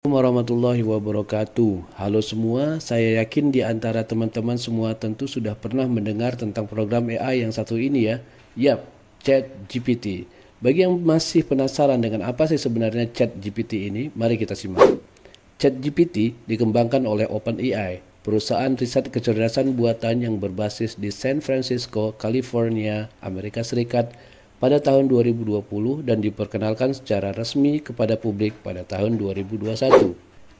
Assalamualaikum warahmatullahi wabarakatuh. Halo semua, saya yakin di antara teman-teman semua tentu sudah pernah mendengar tentang program AI yang satu ini ya. Yap, ChatGPT. Bagi yang masih penasaran dengan apa sih sebenarnya ChatGPT ini, mari kita simak. ChatGPT dikembangkan oleh OpenAI, perusahaan riset kecerdasan buatan yang berbasis di San Francisco, California, Amerika Serikat pada tahun 2020 dan diperkenalkan secara resmi kepada publik pada tahun 2021.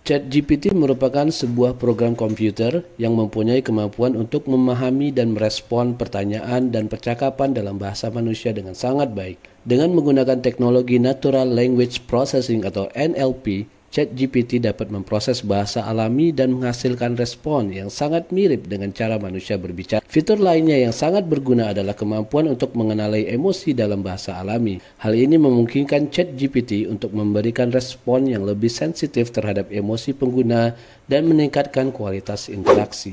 ChatGPT merupakan sebuah program komputer yang mempunyai kemampuan untuk memahami dan merespon pertanyaan dan percakapan dalam bahasa manusia dengan sangat baik. Dengan menggunakan teknologi Natural Language Processing atau NLP, ChatGPT dapat memproses bahasa alami dan menghasilkan respon yang sangat mirip dengan cara manusia berbicara. Fitur lainnya yang sangat berguna adalah kemampuan untuk mengenali emosi dalam bahasa alami. Hal ini memungkinkan ChatGPT untuk memberikan respon yang lebih sensitif terhadap emosi pengguna dan meningkatkan kualitas interaksi.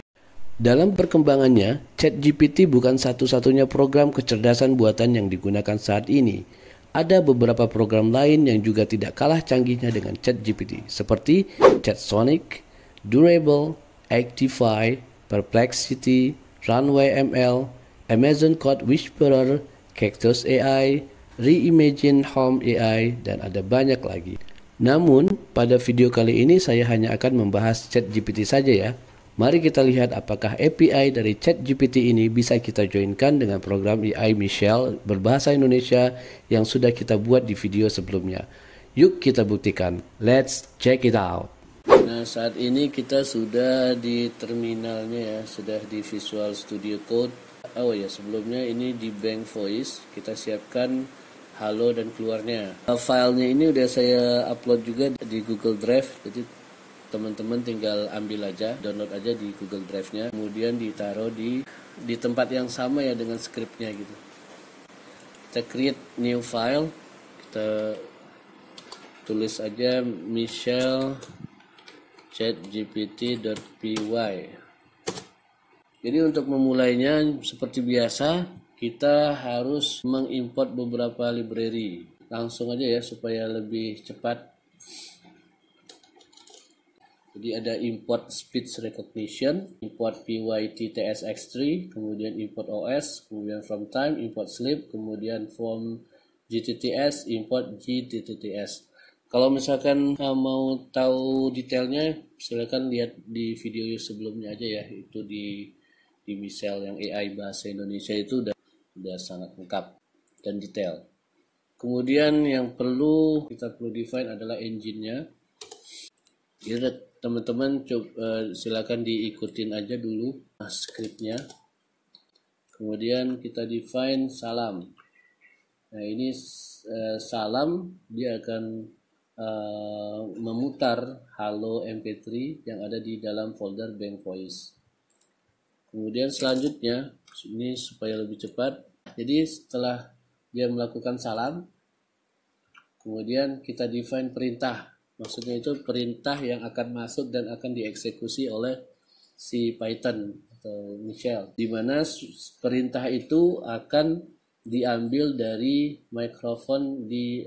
Dalam perkembangannya, ChatGPT bukan satu-satunya program kecerdasan buatan yang digunakan saat ini. Ada beberapa program lain yang juga tidak kalah canggihnya dengan ChatGPT, seperti ChatSonic, Durable, Actify, Perplexity, Runway ML, Amazon Code Whisperer, Cactus AI, Reimagine Home AI, dan ada banyak lagi. Namun, pada video kali ini saya hanya akan membahas ChatGPT saja ya. Mari kita lihat apakah API dari ChatGPT ini bisa kita joinkan dengan program AI Michelle berbahasa Indonesia yang sudah kita buat di video sebelumnya. Yuk kita buktikan. Let's check it out. Nah, saat ini kita sudah di terminalnya ya, sudah di Visual Studio Code. Oh ya, sebelumnya ini di Bank Voice. Kita siapkan halo dan keluarnya. Filenya ini udah saya upload juga di Google Drive. Jadi teman-teman tinggal ambil aja, download aja di Google Drive-nya, kemudian ditaruh di tempat yang sama ya dengan scriptnya gitu. Kita create new file, kita tulis aja Michelle chatgpt.py. Jadi untuk memulainya seperti biasa, kita harus mengimport beberapa library. Langsung aja ya supaya lebih cepat. Jadi ada import speech recognition, import pyttsx3, kemudian import OS, kemudian from time, import sleep, kemudian from GTTS, import GTTS. Kalau misalkan mau tahu detailnya, silakan lihat di video sebelumnya aja ya. Itu di Michelle yang AI bahasa Indonesia itu udah sangat lengkap dan detail. Kemudian yang kita perlu define adalah engine-nya. Jadi teman-teman silakan diikutin aja dulu skripnya. Kemudian kita define salam. Nah ini salam dia akan memutar halo MP3 yang ada di dalam folder Bank Voice. Kemudian selanjutnya ini supaya lebih cepat. Jadi setelah dia melakukan salam, kemudian kita define perintah. Maksudnya itu perintah yang akan masuk dan akan dieksekusi oleh si Python atau Michelle. Di mana perintah itu akan diambil dari mikrofon di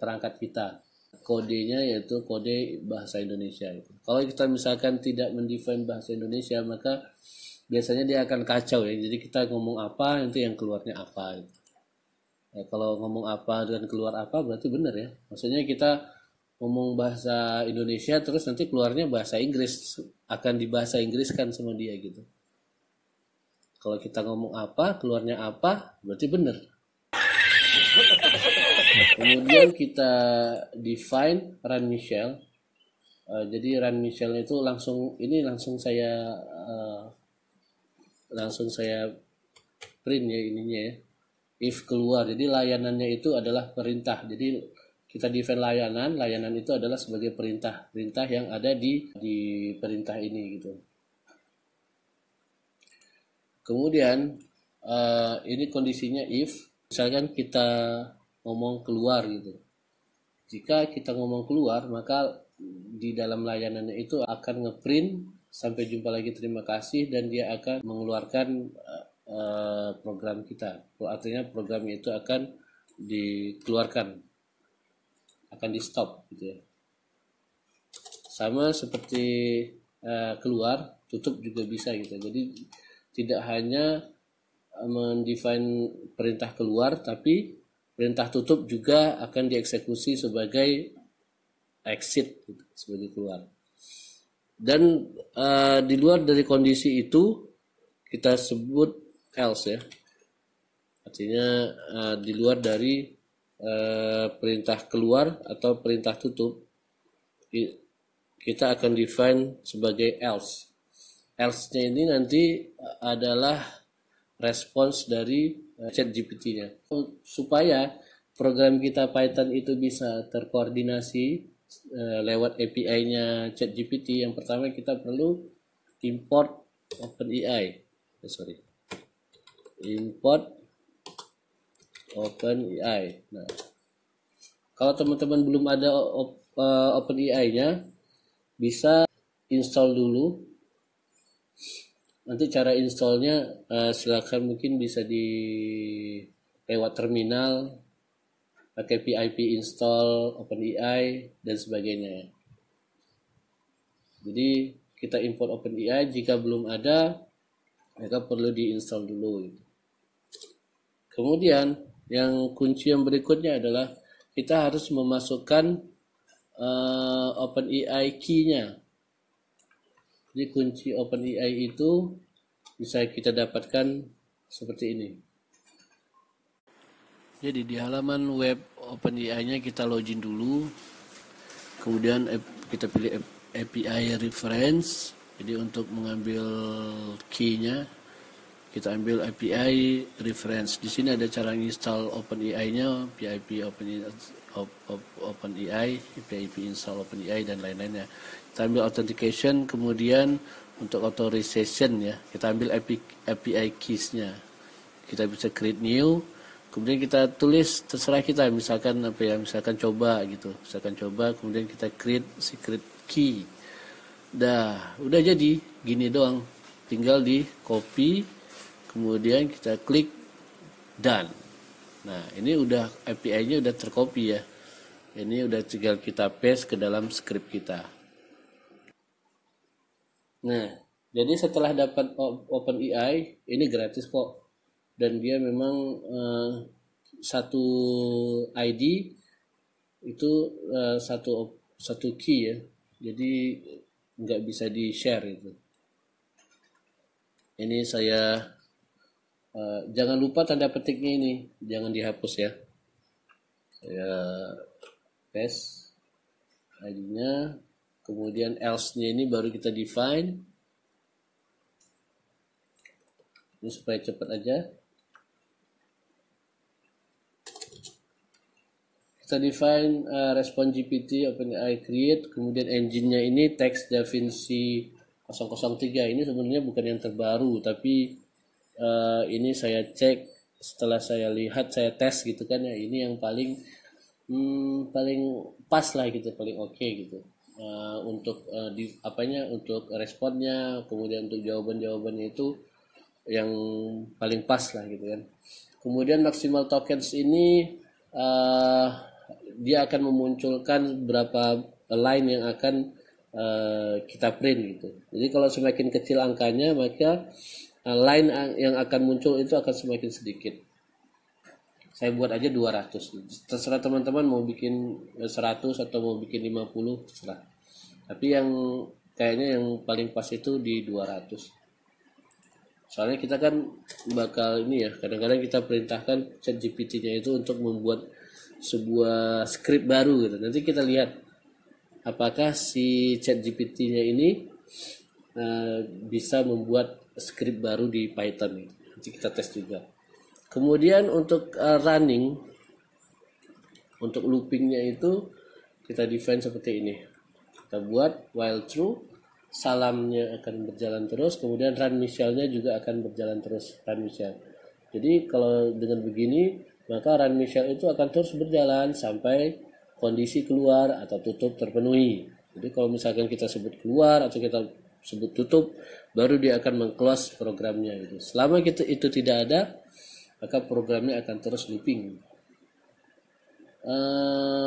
perangkat kita. Kodenya yaitu kode bahasa Indonesia. Kalau kita misalkan tidak mendefine bahasa Indonesia, maka biasanya dia akan kacau ya. Jadi kita ngomong apa, nanti yang keluarnya apa. Ya, kalau ngomong apa dan keluar apa berarti benar ya. Maksudnya kita ngomong bahasa Indonesia terus nanti keluarnya bahasa Inggris, akan dibahasa Inggris kan sama dia gitu. Kalau kita ngomong apa keluarnya apa berarti benar. Kemudian kita define run Michelle. Jadi run Michelle itu langsung saya print ya ininya ya. If keluar, jadi layanannya itu adalah perintah. Jadi kita define layanan itu adalah sebagai perintah yang ada di perintah ini gitu. Kemudian ini kondisinya if misalkan kita ngomong keluar gitu. Jika kita ngomong keluar, maka di dalam layanannya itu akan ngeprint sampai jumpa lagi terima kasih, dan dia akan mengeluarkan program kita. Artinya program itu akan dikeluarkan, akan di stop gitu ya. sama seperti keluar, tutup juga bisa gitu. Jadi tidak hanya mendefine perintah keluar, tapi perintah tutup juga akan dieksekusi sebagai exit gitu, sebagai keluar. Dan di luar dari kondisi itu kita sebut else ya. Artinya di luar dari perintah keluar atau perintah tutup, kita akan define sebagai else. Else-nya ini nanti adalah respons dari ChatGPT-nya. Supaya program kita Python itu bisa terkoordinasi lewat API-nya ChatGPT, yang pertama kita perlu import OpenAI. Import OpenAI. Nah, kalau teman-teman belum ada OpenAI-nya, bisa install dulu. Nanti cara installnya silakan mungkin bisa di lewat terminal, pakai pip install OpenAI dan sebagainya. Jadi kita import OpenAI, jika belum ada maka perlu diinstal dulu. Kemudian yang kunci yang berikutnya adalah kita harus memasukkan OpenAI key-nya. Jadi kunci OpenAI itu bisa kita dapatkan seperti ini. Jadi di halaman web OpenAI-nya kita login dulu. Kemudian kita pilih API reference. Jadi untuk mengambil key-nya kita ambil API reference. Di sini ada cara install OpenAI-nya, pip OpenAI, pip install OpenAI dan lain-lainnya. Kita ambil authentication, kemudian untuk authorization ya, kita ambil API keys-nya. Kita bisa create new, kemudian kita tulis terserah kita, misalkan apa ya, misalkan coba gitu, misalkan coba, kemudian kita create secret key. Udah jadi gini doang, tinggal di copy, kemudian kita klik done. Nah, ini udah API-nya udah tercopy ya. Ini udah tinggal kita paste ke dalam script kita. Nah, jadi setelah dapat OpenAI, ini gratis kok. Dan dia memang satu ID itu satu key ya. Jadi nggak bisa di share itu. Ini saya jangan lupa tanda petiknya ini, jangan dihapus ya. Saya paste ID-nya, kemudian else-nya ini baru kita define. Ini supaya cepat aja. Kita define respon GPT OpenAI create, kemudian engine-nya ini text DaVinci 003. Ini sebenarnya bukan yang terbaru, tapi ini saya cek setelah saya lihat, saya tes gitu kan ya, ini yang paling pas lah gitu, paling oke gitu. Untuk untuk responnya, kemudian untuk jawabannya itu yang paling pas lah gitu kan. Kemudian maximal tokens ini dia akan memunculkan berapa line yang akan kita print gitu. Jadi kalau semakin kecil angkanya, maka line yang akan muncul itu akan semakin sedikit. Saya buat aja 200. Terserah teman-teman mau bikin 100 atau mau bikin 50, terserah. Tapi yang kayaknya yang paling pas itu di 200. Soalnya kita kan bakal ini ya, kadang-kadang kita perintahkan ChatGPT-nya itu untuk membuat sebuah script baru gitu. Nanti kita lihat apakah si ChatGPT-nya ini bisa membuat script baru di Python. Nanti kita tes juga. Kemudian untuk running, untuk loopingnya itu kita define seperti ini. Kita buat while true, salamnya akan berjalan terus, kemudian run Michelle-nya juga akan berjalan terus, run Michelle. Jadi kalau dengan begini, maka run Michelle itu akan terus berjalan sampai kondisi keluar atau tutup terpenuhi. Jadi kalau misalkan kita sebut keluar atau kita sebut tutup, baru dia akan meng-close programnya gitu. Selama itu tidak ada, maka programnya akan terus looping.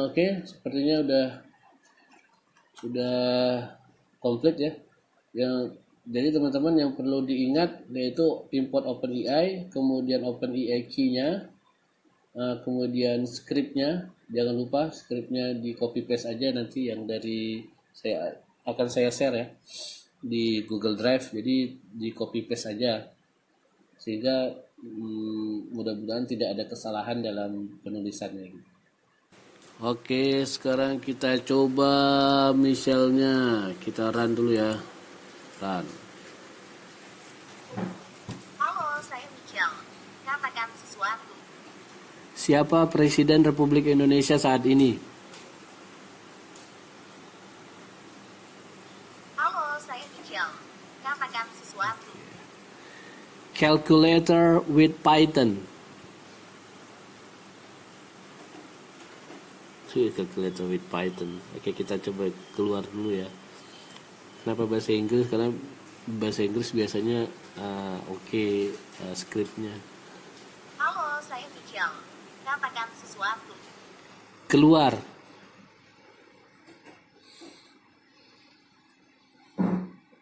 Oke, sepertinya udah Sudah komplit ya. Jadi teman-teman yang perlu diingat yaitu import OpenAI, kemudian OpenAI key-nya, kemudian script-nya. Jangan lupa script-nya di copy paste aja nanti yang dari saya share ya di Google Drive. Jadi di copy paste aja sehingga mudah-mudahan tidak ada kesalahan dalam penulisannya. Oke, sekarang kita coba misalnya kita run dulu ya. Run. Halo, saya Michelle. Katakan sesuatu. Siapa Presiden Republik Indonesia saat ini? Halo, saya Michelle. Katakan sesuatu. Calculator with Python. Calculator with Python. Oke, kita coba keluar dulu ya. Kenapa bahasa Inggris? Karena bahasa Inggris biasanya scriptnya. Halo, saya Michelle. Katakan sesuatu. Keluar.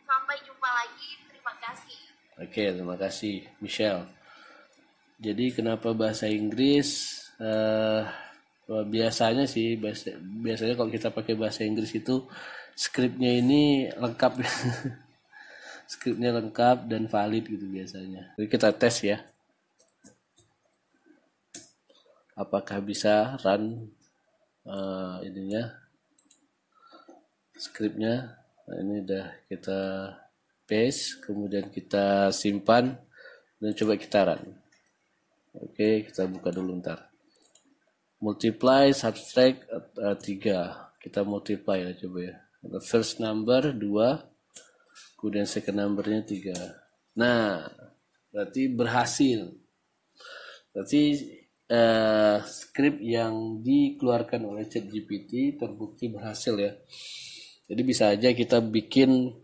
Sampai jumpa lagi. Terima kasih. Oke, terima kasih Michelle. Jadi kenapa bahasa Inggris? Biasanya kalau kita pakai bahasa Inggris itu skripnya ini lengkap. Skripnya lengkap dan valid gitu biasanya. Jadi kita tes ya. Apakah bisa run skripnya. Nah, ini udah kita paste, kemudian kita simpan dan coba kita run. Oke, kita buka dulu ntar. Multiply, subtract 3. Kita multiply ya coba ya. First number 2, kemudian second numbernya 3. Nah, berarti berhasil. Berarti script yang dikeluarkan oleh ChatGPT terbukti berhasil ya. Jadi bisa aja kita bikin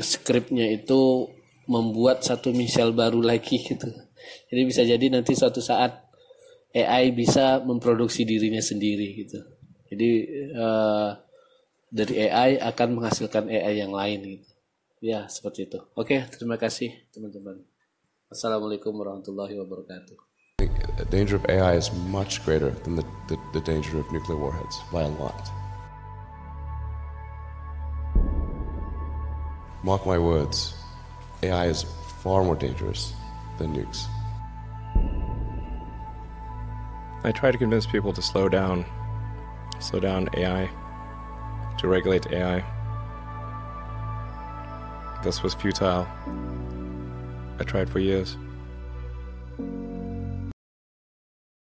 scriptnya itu membuat satu misal baru lagi gitu. Jadi bisa jadi nanti suatu saat AI bisa memproduksi dirinya sendiri gitu. Jadi dari AI akan menghasilkan AI yang lain gitu. Ya, seperti itu. Oke, terima kasih teman-teman. Assalamualaikum warahmatullahi wabarakatuh. The danger of AI is much greater than the danger of nuclear warheads by a lot. Mark my words, AI is far more dangerous than nukes. I try to convince people to slow down AI, to regulate AI. This was futile. I tried for years.